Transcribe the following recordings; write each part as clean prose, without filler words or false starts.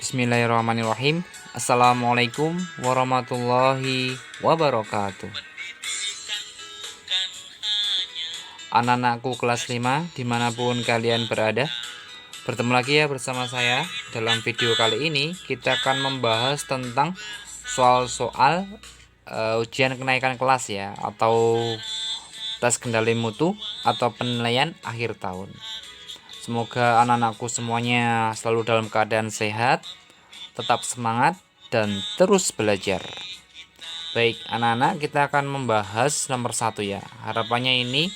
Bismillahirrahmanirrahim. Assalamualaikum warahmatullahi wabarakatuh. Anak-anakku kelas 5 dimanapun kalian berada, bertemu lagi ya bersama saya. Dalam video kali ini kita akan membahas tentang soal-soal ujian kenaikan kelas ya, atau tes kendali mutu atau penilaian akhir tahun. Semoga anak-anakku semuanya selalu dalam keadaan sehat, tetap semangat, dan terus belajar. Baik anak-anak, kita akan membahas nomor 1 ya. Harapannya ini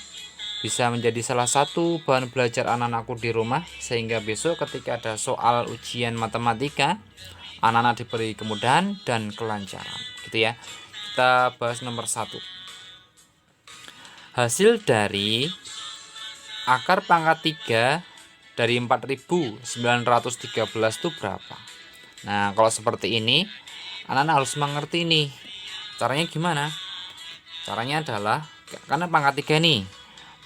bisa menjadi salah satu bahan belajar anak-anakku di rumah, sehingga besok ketika ada soal ujian matematika, anak-anak diberi kemudahan dan kelancaran gitu ya. Kita bahas nomor 1. Hasil dari akar pangkat 3 dari 4913 itu berapa? Nah, kalau seperti ini, anak-anak harus mengerti nih. Caranya gimana? Caranya adalah, karena pangkat 3 nih,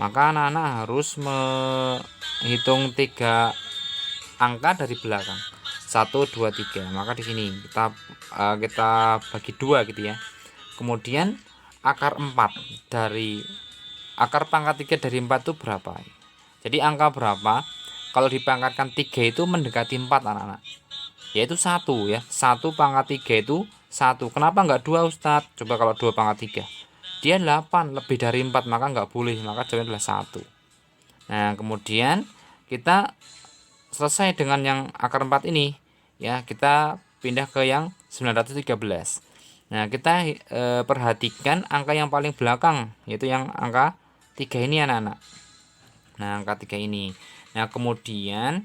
maka anak-anak harus menghitung 3 angka dari belakang. 1, 2, 3. Maka di sini kita bagi 2 gitu ya. Kemudian akar pangkat 3 dari 4 itu berapa? Jadi angka berapa kalau dipangkatkan 3 itu mendekati 4 anak-anak? Yaitu 1 ya. 1 pangkat 3 itu 1. Kenapa enggak 2 Ustadz? Coba kalau 2 pangkat 3. Dia 8, lebih dari 4, maka enggak boleh. Maka jawabannya adalah 1. Nah, kemudian kita selesai dengan yang akar 4 ini ya, kita pindah ke yang 913. Nah, kita perhatikan angka yang paling belakang, yaitu yang angka 3 ini anak-anak. Nah, angka 3 ini. Nah, kemudian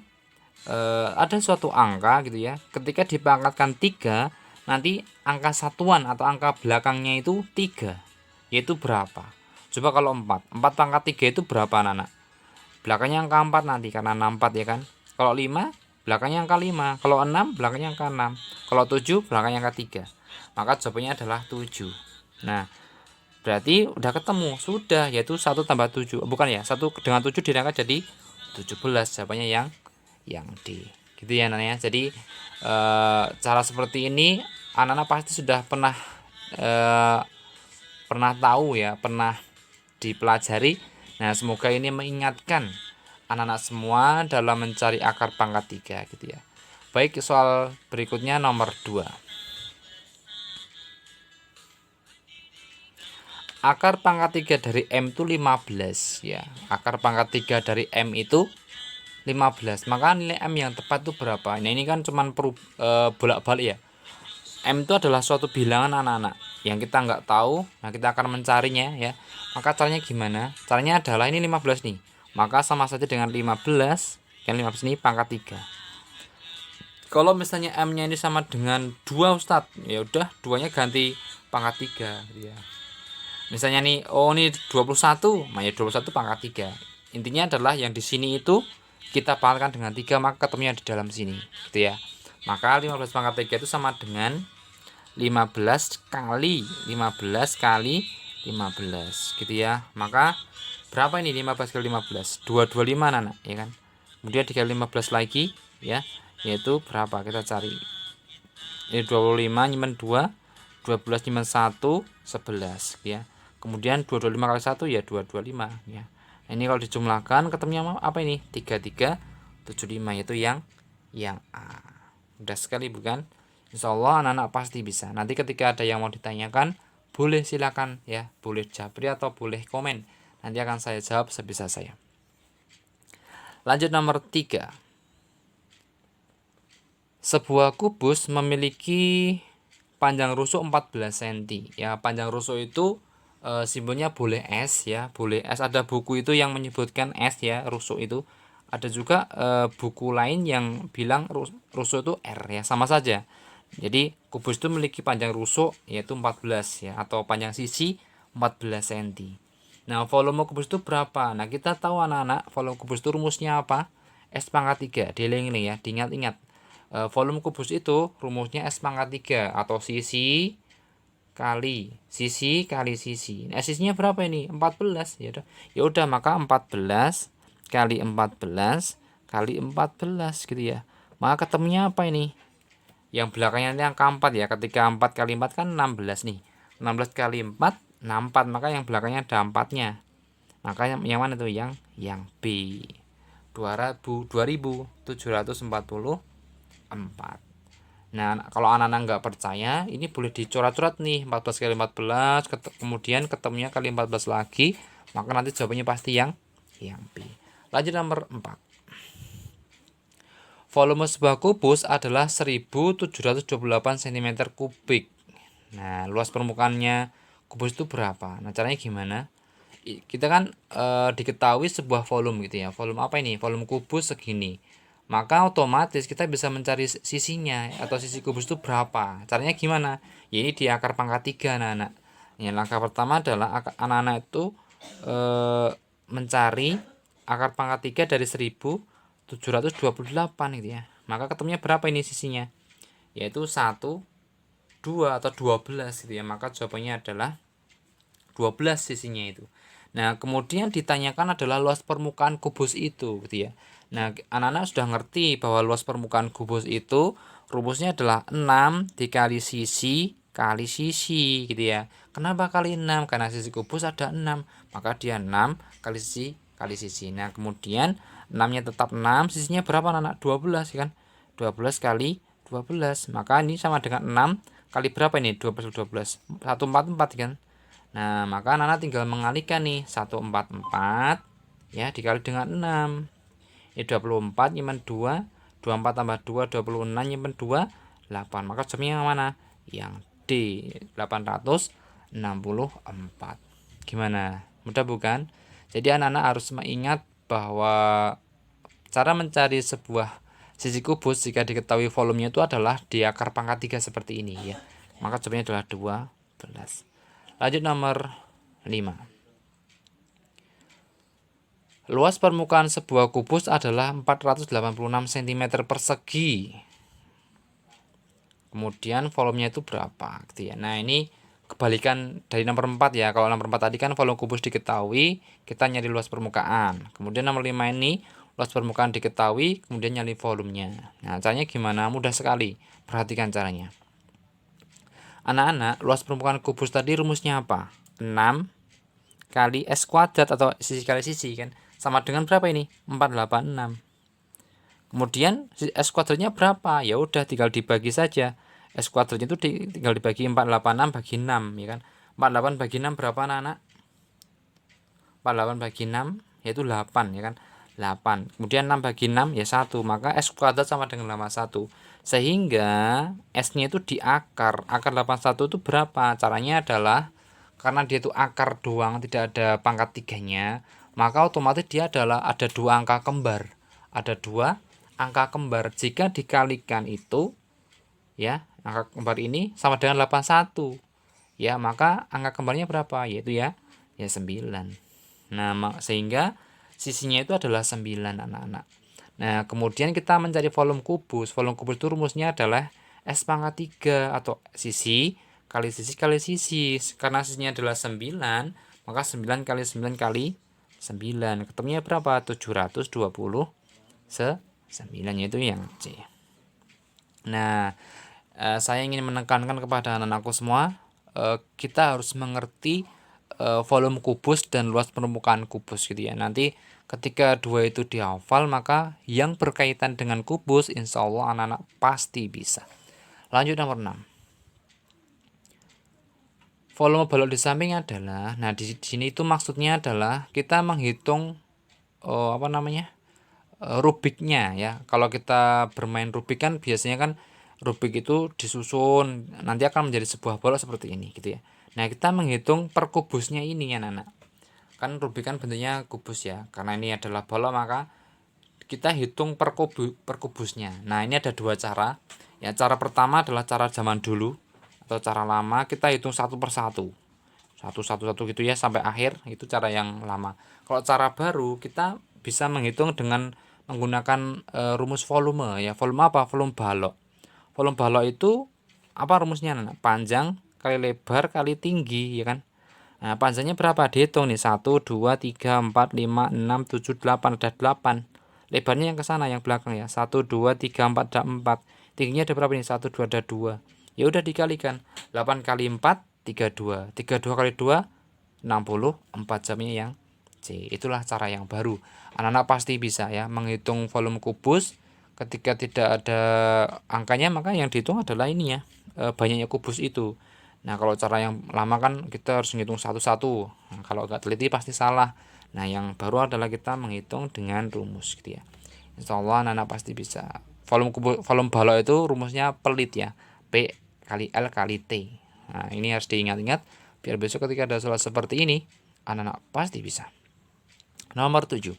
ada suatu angka gitu ya. Ketika dipangkatkan 3, nanti angka satuan atau angka belakangnya itu 3. Yaitu berapa? Coba kalau 4 pangkat 3 itu berapa anak-anak? Belakangnya angka 4 nanti, karena 64 ya kan. Kalau 5, belakangnya angka 5. Kalau 6, belakangnya angka 6. Kalau 7, belakangnya angka 3. Maka jawabannya adalah 7. Nah, berarti udah ketemu, sudah, yaitu 1 tambah 7. Bukan ya, 1 dengan 7 dirangkai jadi 17. Jawabannya yang D. Gitu ya anak-anak. Jadi cara seperti ini anak-anak pasti sudah pernah tahu ya, pernah dipelajari. Nah, semoga ini mengingatkan anak-anak semua dalam mencari akar pangkat 3 gitu ya. Baik, soal berikutnya nomor 2. Akar pangkat 3 dari M itu 15 ya. Akar pangkat 3 dari M itu 15. Maka nilai M yang tepat itu berapa? Nah, ini kan cuman bolak-balik ya. M itu adalah suatu bilangan anak-anak yang kita nggak tahu. Nah, kita akan mencarinya ya. Maka caranya gimana? Caranya adalah ini 15 nih. Maka sama saja dengan 15. Kan 15 ini pangkat 3. Kalau misalnya M-nya ini sama dengan 2 Ustadz, ya udah 2-nya ganti pangkat 3 ya. Misalnya nih, ini 21, nah ya 21 pangkat 3. Intinya adalah yang di sini itu kita pangkatkan dengan 3, maka ketemunya di dalam sini gitu ya. Maka 15 pangkat 3 itu sama dengan 15 kali 15 kali 15 gitu ya. Maka berapa ini 15 kali 15? 225 anak ya kan. Kemudian dikali 15 lagi ya, yaitu berapa? Kita cari. Ini 25 nyimpen 2, 12 nyimpen 1, 11 ya. Kemudian 225 kali 1 ya 225 ya. Nah, ini kalau dijumlahkan ketemunya apa ini? 3375, yaitu yang A. Mudah sekali bukan? Insya Allah anak-anak pasti bisa. Nanti ketika ada yang mau ditanyakan, boleh silakan ya, boleh japri atau boleh komen. Nanti akan saya jawab sebisa saya. Lanjut nomor 3. Sebuah kubus memiliki panjang rusuk 14 cm. Ya, panjang rusuk itu simbolnya boleh S ya, boleh S. Ada buku itu yang menyebutkan S ya, rusuk itu. Ada juga buku lain yang bilang rusuk itu R ya, sama saja. Jadi kubus itu memiliki panjang rusuk yaitu 14 ya, atau panjang sisi 14 cm. Nah, volume kubus itu berapa? Nah, kita tahu anak-anak, volume kubus itu rumusnya apa? S pangkat 3. Dieling-eling ya, diingat-ingat. Volume kubus itu rumusnya S pangkat 3, atau sisi kali sisi kali sisi. Nah, sisinya berapa ini? 14 ya udah. Ya udah, maka 14 kali 14 kali 14 gitu ya. Maka ketemunya apa ini? Yang belakangnya ini angka 4 ya. Ketika 4 kali 4 kan 16 nih. 16 kali 4 64, maka yang belakangnya ada 4-nya. Maka yang mana tuh? Yang B. 2744. Nah, kalau anak-anak nggak percaya, ini boleh dicoret-coret nih, 14 kali 14, kemudian ketemunya kali 14 lagi, maka nanti jawabannya pasti yang B. Lanjut nomor 4. Volume sebuah kubus adalah 1728 cm kubik. Nah, luas permukaannya kubus itu berapa? Nah, caranya gimana? Kita kan diketahui sebuah volume gitu ya. Volume apa ini? Volume kubus segini. Maka otomatis kita bisa mencari sisinya atau sisi kubus itu berapa. Caranya gimana? Ya ini di akar pangkat 3 anak-anak. Ya, langkah pertama adalah anak-anak itu mencari akar pangkat 3 dari 1728 gitu ya. Maka ketemunya berapa ini sisinya? Yaitu 1, 2 atau 12 gitu ya. Maka jawabannya adalah 12 sisinya itu. Nah, kemudian ditanyakan adalah luas permukaan kubus itu gitu ya. Nah, anak-anak sudah ngerti bahwa luas permukaan kubus itu rumusnya adalah 6 dikali sisi kali sisi gitu ya. Kenapa kali 6? Karena sisi kubus ada 6, maka dia 6 kali sisi kali sisi. Nah, kemudian 6-nya tetap 6, sisinya berapa anak? 12 kan? 12 kali 12. Maka ini sama dengan 6 kali berapa ini? 12 kali 12. 144 kan? Nah, maka anak-anak tinggal mengalihkan nih 144 ya dikali dengan 6. Ya 24 nyimpen 2, 24 tambah 2 26 nyimpen 2 8. Maka jawabannya yang mana? Yang D, 864. Gimana? Mudah bukan? Jadi anak-anak harus mengingat bahwa cara mencari sebuah sisi kubus jika diketahui volumenya itu adalah di akar pangkat 3 seperti ini ya. Maka jawabannya adalah 12. Lanjut nomor 5. Luas permukaan sebuah kubus adalah 486 cm persegi. Kemudian volumenya itu berapa gitu ya. Nah, ini kebalikan dari nomor 4 ya. Kalau nomor 4 tadi kan volume kubus diketahui, kita nyari luas permukaan. Kemudian nomor 5 ini luas permukaan diketahui, kemudian nyari volumenya. Nah, caranya gimana? Mudah sekali. Perhatikan caranya. Anak-anak, luas permukaan kubus tadi rumusnya apa? 6 kali S kuadrat atau sisi kali sisi kan sama dengan berapa ini? 486. Kemudian S kuadratnya berapa? Ya udah tinggal dibagi saja. S kuadratnya itu tinggal dibagi 486 bagi 6 ya kan. 48 bagi 6 berapa anak-anak? 48 bagi 6 yaitu 8 ya kan. 8. Kemudian 6 bagi 6 ya 1. Maka S kuadrat sama dengan 81. Sehingga S-nya itu di akar. Akar 81 itu berapa? Caranya adalah karena dia itu akar doang, tidak ada pangkat 3-nya, maka otomatis dia adalah ada 2 angka kembar. Ada 2 angka kembar. Jika dikalikan itu ya, angka kembar ini sama dengan 81. Ya, maka angka kembarnya berapa? Yaitu ya 9. Nah, sehingga sisinya itu adalah 9 anak-anak. Nah, kemudian kita mencari volume kubus. Volume kubus itu rumusnya adalah S pangkat 3 atau sisi kali sisi kali sisi. Karena sisinya adalah 9, maka 9 kali 9 kali 9. Ketemunya berapa? 720 9, yaitu yang C. Nah, saya ingin menekankan kepada anak-anakku semua, kita harus mengerti volume kubus dan luas permukaan kubus gitu ya. Nanti ketika dua itu dihafal, maka yang berkaitan dengan kubus insya Allah anak-anak pasti bisa. Lanjut nomor 6. Volume balok di samping adalah, nah di sini itu maksudnya adalah kita menghitung rubiknya ya. Kalau kita bermain rubik kan biasanya kan rubik itu disusun nanti akan menjadi sebuah balok seperti ini gitu ya. Nah, kita menghitung per kubusnya ini ya anak. Kan rubik kan bentuknya kubus ya. Karena ini adalah balok maka kita hitung per kubusnya. Nah, ini ada 2 cara. Ya, cara pertama adalah cara zaman dulu atau cara lama, kita hitung satu per satu. Satu gitu ya sampai akhir, itu cara yang lama. Kalau cara baru kita bisa menghitung dengan menggunakan rumus volume ya. Volume apa? Volume balok. Volume balok itu apa rumusnya anak? Panjang kali lebar kali tinggi ya kan. Nah, panjangnya berapa? Dihitung nih. 1 2 3 4 5 6 7 8 ada 8. Lebarnya yang ke sana yang belakang ya. 1 2 3 4 ada 4. tingginya ada berapa ini? 1, 2, ada 2. Ya udah dikalikan. 8 kali 4, 32. 32 kali 2, 64. Jawabnya yang C. Itulah cara yang baru. Anak-anak pasti bisa ya menghitung volume kubus. Ketika tidak ada angkanya, maka yang dihitung adalah ini ya, banyaknya kubus itu. Nah, kalau cara yang lama kan kita harus menghitung satu-satu. Nah, kalau nggak teliti pasti salah. Nah, yang baru adalah kita menghitung dengan rumus gitu ya. Insya Allah anak-anak pasti bisa. Volume balok itu rumusnya pelit ya. P kali L kali T. Nah, ini harus diingat-ingat biar besok ketika ada soal seperti ini, anak-anak pasti bisa. Nomor 7.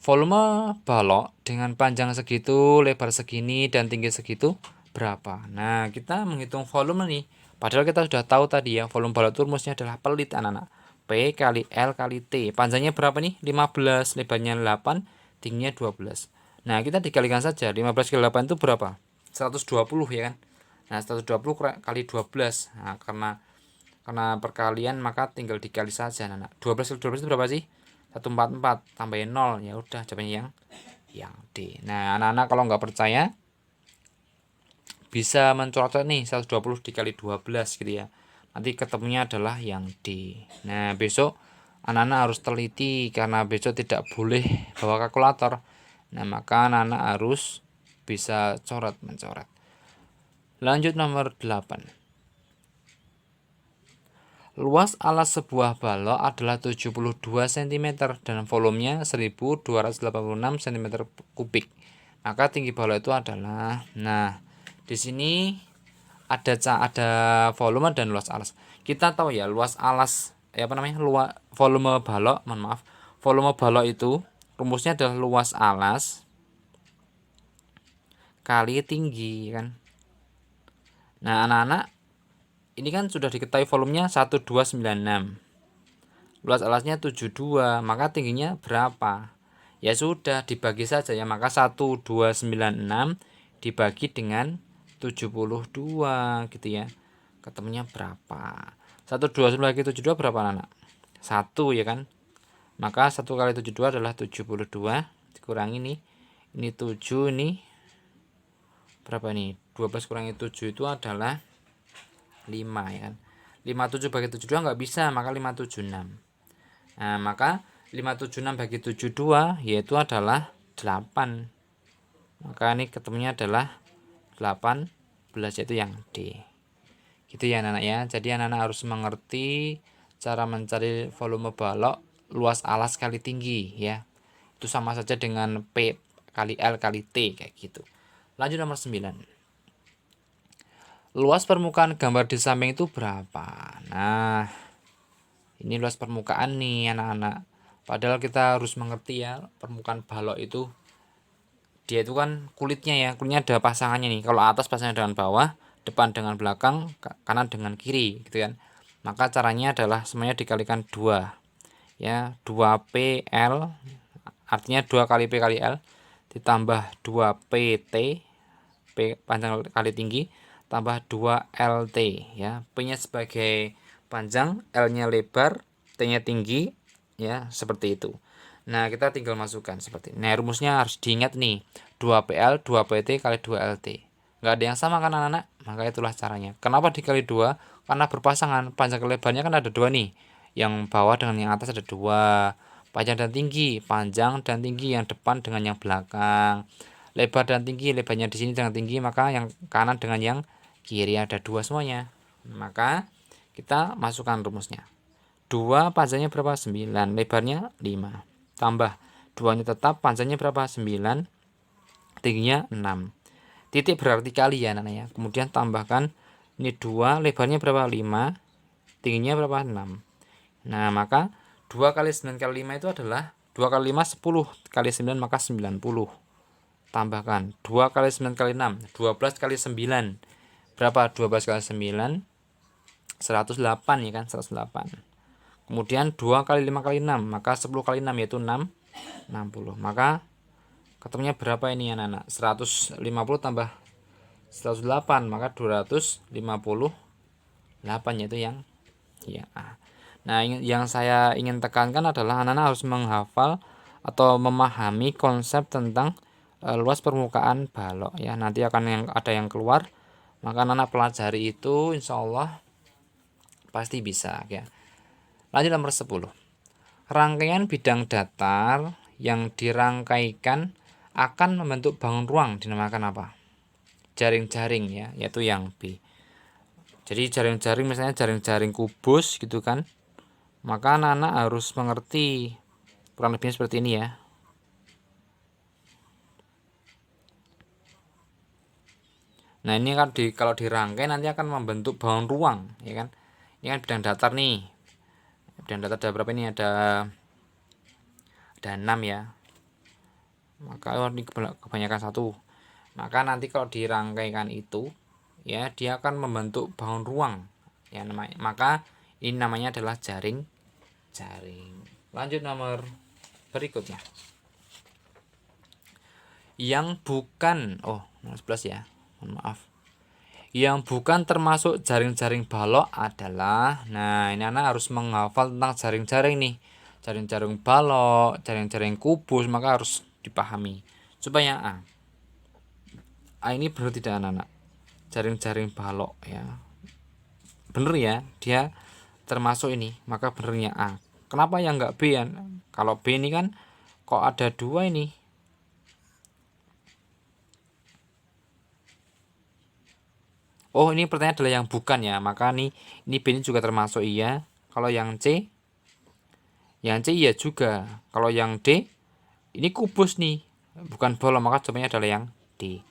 Volume balok dengan panjang segitu, lebar segini, dan tinggi segitu berapa? Nah, kita menghitung volume nih. Padahal kita sudah tahu tadi ya, volume balok itu rumusnya adalah pelit anak-anak. P kali L kali T. Panjangnya berapa nih? 15, lebarnya 8, tingginya 12. Nah, kita dikalikan saja. 15 kali 8 itu berapa? 120 ya kan? Nah, 120 kali 12. Nah, karena perkalian maka tinggal dikali saja anak-anak. 12 kali 12 itu berapa sih? 144 tambahin 0, ya udah jawabannya yang D. Nah, anak-anak kalau nggak percaya bisa mencoret nih 120 dikali 12 gitu ya. Nanti ketemunya adalah yang D. Nah, besok anak-anak harus teliti karena besok tidak boleh bawa kalkulator. Nah, maka anak-anak harus bisa mencoret. Lanjut nomor 8. Luas alas sebuah balok adalah 72 cm dan volumenya 1286 cm kubik. Maka tinggi balok itu adalah, nah, di sini ada volume dan luas alas. Kita tahu ya luas alas, volume balok, volume balok itu rumusnya adalah luas alas kali tinggi kan. Nah, anak-anak ini kan sudah diketahui volumenya 1296. Luas alasnya 72, maka tingginya berapa? Ya sudah dibagi saja ya, maka 1296 dibagi dengan 72 gitu ya. Ketemunya berapa? 129 bagi 72 berapa anak? 1 ya kan? Maka 1 kali 72 adalah 72, dikurangi nih. Ini 7, ini berapa nih? 12 kurangi 7 itu adalah 5 ya kan. 57 bagi 72 nggak bisa, maka 576. Nah, maka 576 bagi 72 yaitu adalah 8. Maka ini ketemunya adalah 18, yaitu yang D. Gitu ya anak-anak ya. Jadi anak-anak harus mengerti cara mencari volume balok luas alas kali tinggi ya. Itu sama saja dengan P kali L kali T kayak gitu. Lanjut nomor 9. Luas permukaan gambar di samping itu berapa? Nah, ini luas permukaan nih anak-anak. Padahal kita harus mengerti ya, permukaan balok itu dia itu kan kulitnya ada pasangannya nih. Kalau atas pasangan dengan bawah, depan dengan belakang, kanan dengan kiri gitu kan. Maka caranya adalah semuanya dikalikan 2. Ya, 2PL artinya 2 kali P kali L ditambah 2PT, P panjang kali tinggi, tambah 2LT ya. P-nya sebagai panjang, L-nya lebar, T-nya tinggi ya, seperti itu. Nah, kita tinggal masukkan seperti ini. Nah, rumusnya harus diingat nih. 2PL, 2PT kali 2LT. Enggak ada yang sama kan anak-anak? Maka itulah caranya. Kenapa dikali 2? Karena berpasangan. Panjang lebarnya kan ada 2 nih. Yang bawah dengan yang atas ada 2. Panjang dan tinggi, panjang dan tinggi yang depan dengan yang belakang. Lebar dan tinggi, lebarnya di sini dengan tinggi, maka yang kanan dengan yang kiri ada 2 semuanya. Maka kita masukkan rumusnya. 2 panjangnya berapa? 9, lebarnya 5. Tambah 2-nya tetap, panjangnya berapa? 9, tingginya 6. Titik berarti kali ya anak-anak ya. Kemudian tambahkan ini 2, lebarnya berapa? 5, tingginya berapa? 6. Nah, maka 2 kali 9 kali 5 itu adalah 2 kali 5 10 kali 9 maka 90. Tambahkan 2 kali 9 kali 6, 12 kali 9. Berapa? 12 kali 9 108 ya kan, 108. Kemudian 2 kali 5 kali 6, maka 10 kali 6 yaitu 60. Maka ketemunya berapa ini anak-anak? 150 tambah 108, maka 258, yaitu yang ya. Nah, yang saya ingin tekankan adalah anak-anak harus menghafal atau memahami konsep tentang luas permukaan balok ya. Nanti akan ada yang keluar, maka anak pelajari itu insya Allah pasti bisa ya. Lanjut nomor 10. Rangkaian bidang datar yang dirangkaikan akan membentuk bangun ruang dinamakan apa? Jaring-jaring ya, yaitu yang B. Jadi jaring-jaring misalnya jaring-jaring kubus gitu kan. Maka anak-anak harus mengerti kurang lebihnya seperti ini ya. Nah, ini kan kalau dirangkai nanti akan membentuk bangun ruang, ya kan? Ini kan bidang datar nih. Bidang datar ada berapa ini? Ada 6 ya. Maka ini kebanyakan satu. Maka nanti kalau dirangkaikan itu ya dia akan membentuk bangun ruang. Ya namanya. Maka ini namanya adalah jaring. Lanjut nomor berikutnya. Yang bukan nomor 11 ya. Mohon maaf. Yang bukan termasuk jaring-jaring balok adalah, nah ini anak harus menghafal tentang jaring-jaring nih, jaring-jaring balok, jaring-jaring kubus, maka harus dipahami supaya ini benar tidak anak-anak, jaring-jaring balok ya, bener ya, dia termasuk ini, maka benernya A. Kenapa yang enggak B ya? Kalau B ini kan kok ada dua ini. Oh, ini pertanyaan adalah yang bukan ya, maka ini B ini juga termasuk iya. Kalau yang C iya juga. Kalau yang D ini kubus nih, bukan balok, maka jawabannya adalah yang D.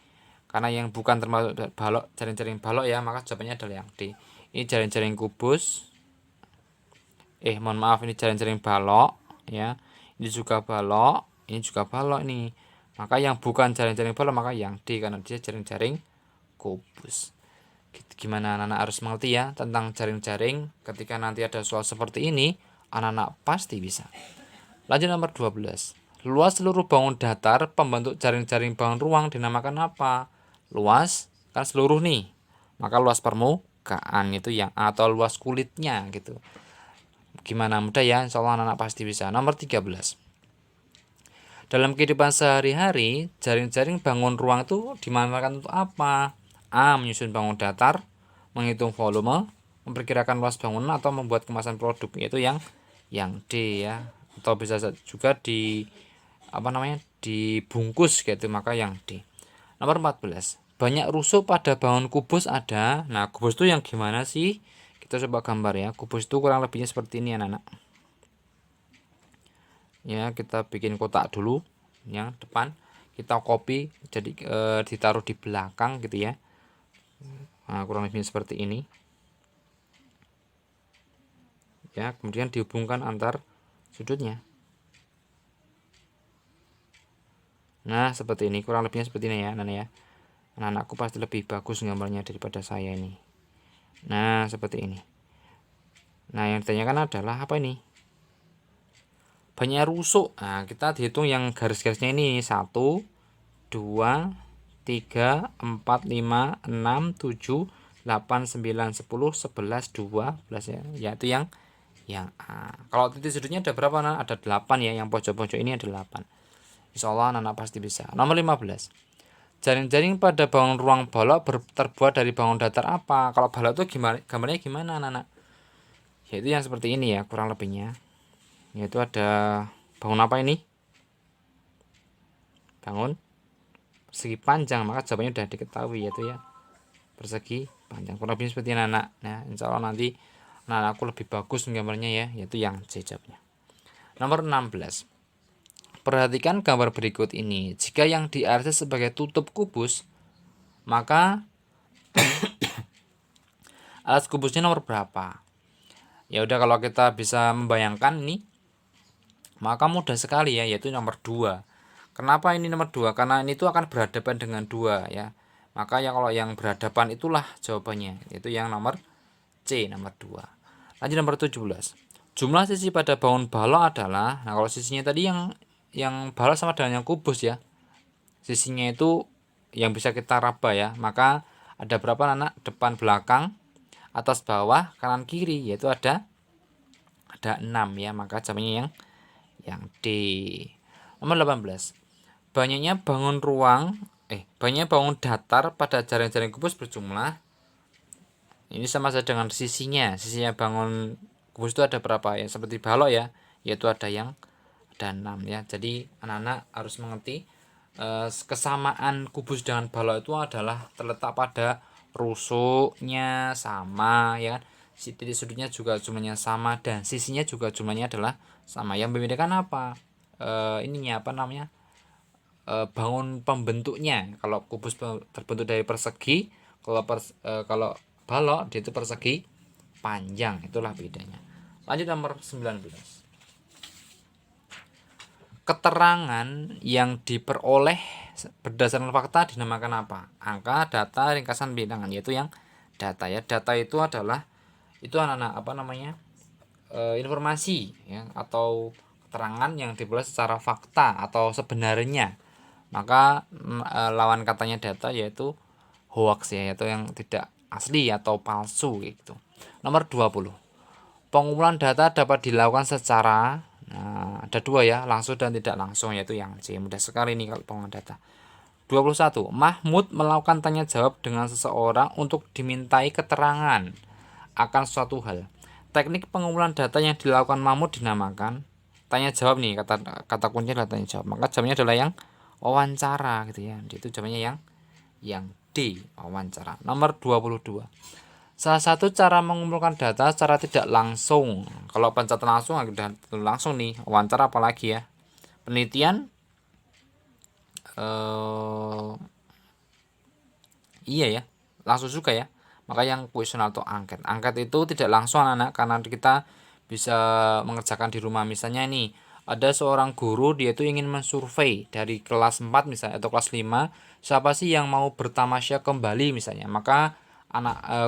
Karena yang bukan termasuk balok, jaring-jaring balok ya, maka jawabannya adalah yang D. Ini jaring-jaring kubus. Mohon maaf, ini jaring-jaring balok ya. Ini juga balok, ini juga balok nih. Maka yang bukan jaring-jaring balok maka yang D karena dia jaring-jaring kubus. Gimana anak-anak harus mengerti ya tentang jaring-jaring. Ketika nanti ada soal seperti ini, anak-anak pasti bisa. Lanjut nomor 12. Luas seluruh bangun datar pembentuk jaring-jaring bangun ruang dinamakan apa? Luas kan seluruh nih. Maka luas permukaan itu yang atau luas kulitnya gitu. Gimana mudah ya? Insya Allah anak-anak pasti bisa. Nomor 13. Dalam kehidupan sehari-hari, jaring-jaring bangun ruang itu dimanfaatkan untuk apa? A. Menyusun bangun datar, menghitung volume, memperkirakan luas bangunan atau membuat kemasan produk, yaitu yang D ya. Atau bisa juga dibungkus gitu, maka yang D. Nomor 14. Banyak rusuk pada bangun kubus ada. Nah, kubus itu yang gimana sih? Kita coba gambar ya. Kubus itu kurang lebihnya seperti ini anak-anak. Ya, kita bikin kotak dulu yang depan. Kita copy jadi ditaruh di belakang gitu ya. Nah, kurang lebihnya seperti ini. Ya, kemudian dihubungkan antar sudutnya. Nah, seperti ini, kurang lebihnya seperti ini ya, Nana ya. Anak-anakku pasti lebih bagus gambarnya daripada saya ini. Nah, seperti ini. Nah, yang ditanyakan adalah apa ini? Banyak rusuk. Nah, kita dihitung yang garis-garisnya ini 1, 2, 3, 4, 5, 6, 7, 8, 9, 10, 11, 12 ya. Yaitu yang A. Kalau titik sudutnya ada berapa? Nah, ada 8 ya. Yang pojok-pojok ini ada 8. Insyaallah anak-anak pasti bisa. Nomor 15. Jaring-jaring pada bangun ruang balok terbuat dari bangun datar apa? Kalau balok itu gimana? Gambarnya gimana anak-anak? Yaitu yang seperti ini ya, kurang lebihnya. Yaitu ada bangun apa ini? Bangun persegi panjang, maka jawabannya sudah diketahui yaitu ya persegi panjang. Kurang lebih seperti ini anak. Nah, insya Allah nanti aku lebih bagus gambarnya ya, yaitu yang C jawabnya. Nomor 16. Perhatikan gambar berikut ini. Jika yang diartis sebagai tutup kubus, maka alas kubusnya nomor berapa? Ya udah, kalau kita bisa membayangkan ini, maka mudah sekali ya, yaitu nomor 2. Kenapa ini nomor 2? Karena ini tuh akan berhadapan dengan 2 ya. Maka ya kalau yang berhadapan itulah jawabannya, yaitu yang nomor C, nomor 2. Lanjut nomor 17. Jumlah sisi pada bangun balok adalah, nah kalau sisinya tadi yang balok sama dengan yang kubus ya. Sisinya itu yang bisa kita raba ya. Maka ada berapa anak? Depan, belakang, atas, bawah, kanan, kiri, yaitu ada 6 ya. Maka jawabannya yang D. Nomor 18. banyaknya bangun datar pada jaring-jaring kubus berjumlah, ini sama saja dengan sisinya bangun kubus itu ada berapa ya, seperti balok ya, yaitu ada 6 ya. Jadi anak-anak harus mengerti kesamaan kubus dengan balok itu adalah terletak pada rusuknya sama ya kan, titik sudutnya juga jumlahnya sama, dan sisinya juga jumlahnya adalah sama. Yang membedakan apa, ininya apa namanya, bangun pembentuknya. Kalau kubus terbentuk dari persegi, kalau balok dia itu persegi panjang, itulah bedanya. Lanjut nomor 19. Keterangan yang diperoleh berdasarkan fakta dinamakan apa? Angka, data, ringkasan, bilangan, yaitu yang data ya. Data itu adalah anak-anak apa namanya, informasi ya, atau keterangan yang diperoleh secara fakta atau sebenarnya. Maka lawan katanya data yaitu hoax ya, yaitu yang tidak asli atau palsu gitu. Nomor 20. Pengumpulan data dapat dilakukan secara, ada dua ya, langsung dan tidak langsung, yaitu yang C. Mudah sekali nih kalau pengumpulan data. 21. Mahmud melakukan tanya jawab dengan seseorang untuk dimintai keterangan akan suatu hal. Teknik pengumpulan data yang dilakukan Mahmud dinamakan tanya jawab nih, kata kuncinya adalah tanya jawab. Maka jawabannya adalah yang wawancara gitu ya. Itu jawabannya yang D, wawancara. Nomor 22. Salah satu cara mengumpulkan data secara tidak langsung. Kalau pencatatan langsung sudah langsung nih, wawancara apalagi ya. Penelitian, iya ya, langsung juga ya. Maka yang kuesioner atau angket. Angket itu tidak langsung anak-anak, karena kita bisa mengerjakan di rumah. Misalnya nih, ada seorang guru, dia itu ingin mensurvei dari kelas 4 misalnya atau kelas 5, siapa sih yang mau bertamasya kembali misalnya. Maka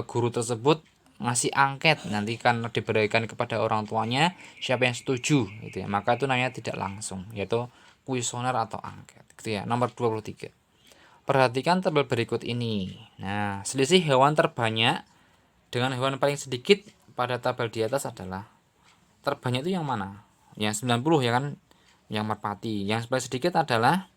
guru tersebut ngasih angket, nanti kan diberikan kepada orang tuanya siapa yang setuju gitu ya. Maka itu namanya tidak langsung, yaitu kuesioner atau angket gitu ya. Nomor 23. Perhatikan tabel berikut ini. Nah, selisih hewan terbanyak dengan hewan paling sedikit pada tabel di atas adalah, terbanyak itu yang mana? Yang 90 ya kan, yang merpati. Yang paling sedikit adalah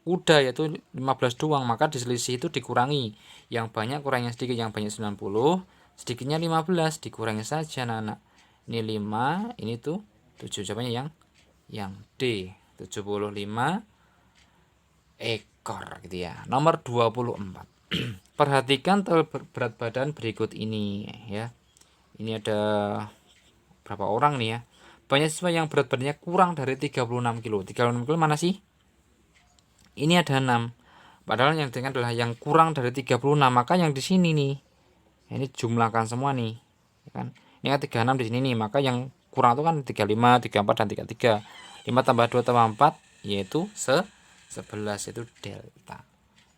kuda, yaitu 15 doang. Maka di selisih itu dikurangi, yang banyak kurangnya sedikit, yang banyak 90, sedikitnya 15, dikurangi saja anak-anak. Ini 5, ini tuh 7. Jawabannya yang D, 75 ekor gitu ya. Nomor 24. Perhatikan tabel berat badan berikut ini ya. Ini ada berapa orang nih ya. Banyak siswa yang berat badannya kurang dari 36 kilo. 36 kilo mana sih? Ini ada 6. Padahal yang dengan adalah yang kurang dari 36, maka yang di sini nih. Ini jumlahkan semua nih, ya kan? Ini kan 36 di sini nih, maka yang kurang itu kan 35, 34 dan 33. 5 tambah 2 tambah 4 yaitu 11, itu delta.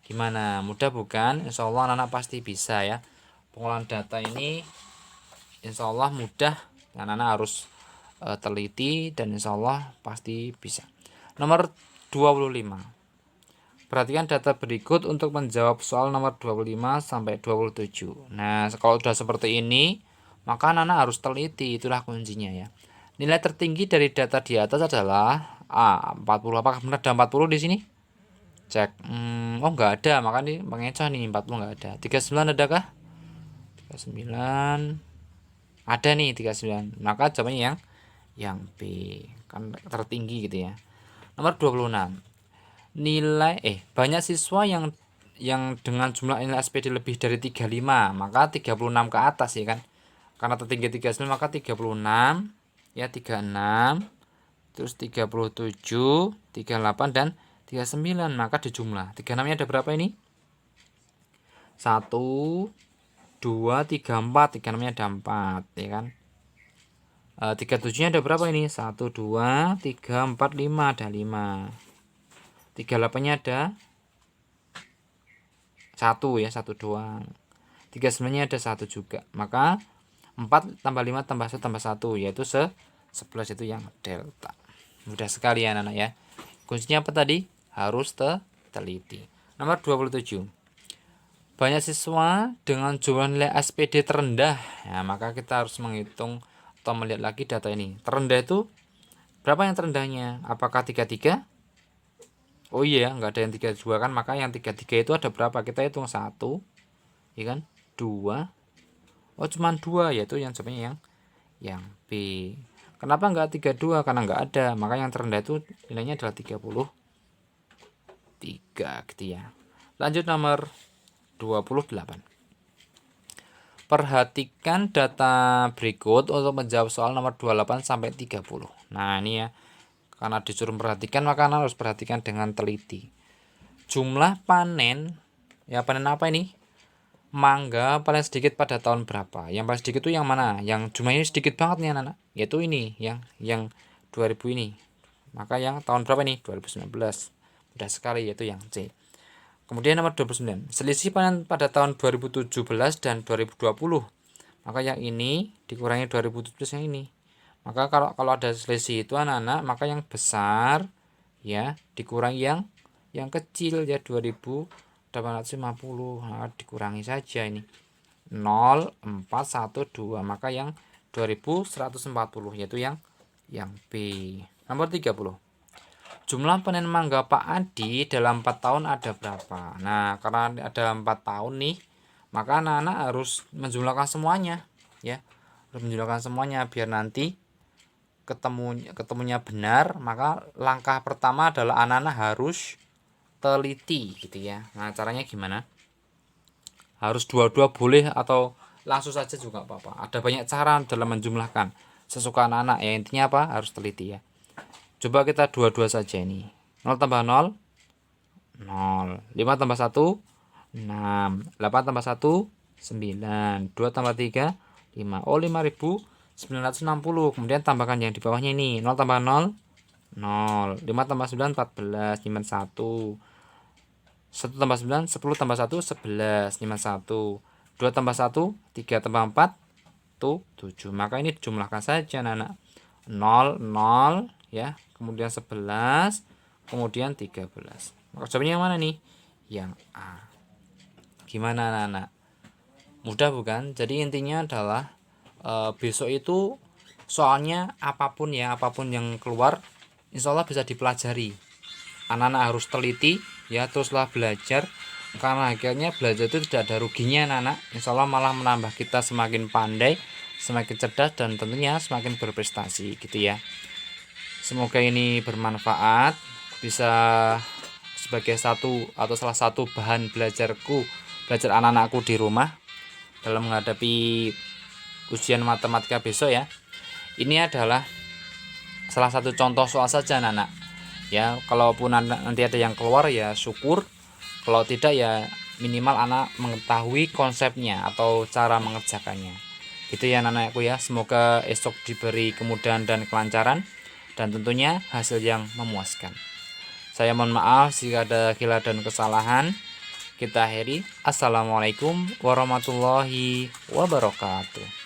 Gimana? Mudah bukan? Insya Allah anak-anak pasti bisa ya. Pengolahan data ini insya Allah mudah. Anak-anak harus teliti dan insya Allah pasti bisa. Nomor 25. Perhatikan data berikut untuk menjawab soal nomor 25 sampai 27. Nah, kalau sudah seperti ini, maka anak-anak harus teliti, itulah kuncinya ya. Nilai tertinggi dari data di atas adalah A, 40. Apakah benar ada 40 di sini? Cek. Oh enggak ada, maka ini mengecoh nih, 40 enggak ada. 39 adakah? 39 ada nih, 39. Maka jawabannya yang B, kan tertinggi gitu ya. Nomor 26. Banyak siswa yang dengan jumlah nilai SPD lebih dari 35, maka 36 ke atas ya kan. Karena tertinggi 39, maka 36 ya, 36, terus 37, 38 dan 39, maka dijumlah. 36-nya ada berapa ini? 1 2 3 4, 36-nya ada 4 ya kan. 37-nya ada berapa ini? 1 2 3 4 5, ada 5. 38-nya ada 1 ya, 1 doang. 39-nya ada 1 juga. Maka 4 tambah 5 tambah 1 tambah 1 yaitu 11, itu yang delta. Mudah sekali ya anak-anak ya. Kuncinya apa tadi? Harus teliti. Nomor 27. Banyak siswa dengan jumlah nilai SPD terendah. Ya, maka kita harus menghitung atau melihat lagi data ini. Terendah itu berapa yang terendahnya? Apakah 33? Oh iya, nggak ada yang 32 kan, maka yang 33 itu ada berapa? Kita hitung 1, ya kan? 2. Oh, cuman 2, yaitu yang sebenarnya yang B. Kenapa nggak 32? Karena nggak ada, maka yang terendah itu nilainya adalah 33 gitu ya. Lanjut nomor 28. Perhatikan data berikut untuk menjawab soal nomor 28 sampai 30. Nah, ini ya. Karena disuruh perhatikan, maka harus perhatikan dengan teliti. Jumlah panen, ya panen apa ini? Mangga paling sedikit pada tahun berapa? Yang paling sedikit itu yang mana? Yang jumlahnya sedikit banget nih anak-anak. Yaitu ini, yang 2000 ini. Maka yang tahun berapa nih? 2019. Mudah sekali, yaitu yang C. Kemudian nomor 29. Selisih panen pada tahun 2017 dan 2020. Maka yang ini dikurangi 2017 yang ini. Maka kalau ada selisih itu anak-anak, maka yang besar ya dikurangi yang kecil ya 2850. Nah, dikurangi saja ini 0412, maka yang 2140 yaitu yang B. Nomor 30. Jumlah panen mangga Pak Adi dalam 4 tahun ada berapa? Nah, karena ada 4 tahun nih, maka anak-anak harus menjumlahkan semuanya ya. Harus menjumlahkan semuanya biar nanti ketemunya benar. Maka langkah pertama adalah anak-anak harus teliti gitu ya. Nah, caranya gimana? Harus dua-dua boleh atau langsung saja juga apa-apa. Ada banyak cara dalam menjumlahkan. Sesuka anak-anak ya, intinya apa? Harus teliti ya. Coba kita dua-dua saja ini. 0 tambah 0, 0. 5 tambah 1, 6. 8 tambah 1, 9. 2 tambah 3, 5. Oh, 5960. Kemudian tambahkan yang di bawahnya ini. 0 tambah 0, 0. 5 tambah 9, 14. Nyimpen 1. 1 tambah 9, 10 tambah 1, 11. Nyimpen 1. 2 tambah 1, 3 tambah 4, 7. Maka ini dijumlahkan saja anak-anak. 0, 0 ya, kemudian 11, kemudian 13. Maka jawabannya yang mana nih? Yang A. Gimana anak-anak? Mudah bukan? Jadi intinya adalah besok itu soalnya apapun yang keluar insya Allah bisa dipelajari. Anak-anak harus teliti ya, teruslah belajar, karena akhirnya belajar itu tidak ada ruginya anak-anak. Insya Allah malah menambah kita semakin pandai, semakin cerdas, dan tentunya semakin berprestasi gitu ya. Semoga ini bermanfaat, bisa sebagai satu atau salah satu bahan belajar anak-anakku di rumah dalam menghadapi ujian matematika besok ya. Ini adalah salah satu contoh soal saja anak-anak ya. Kalaupun nanti ada yang keluar ya syukur, kalau tidak ya minimal anak mengetahui konsepnya atau cara mengerjakannya. Itu ya anak-anakku ya. Semoga esok diberi kemudahan dan kelancaran, dan tentunya hasil yang memuaskan. Saya mohon maaf jika ada khilaf dan kesalahan. Kita akhiri. Assalamualaikum warahmatullahi wabarakatuh.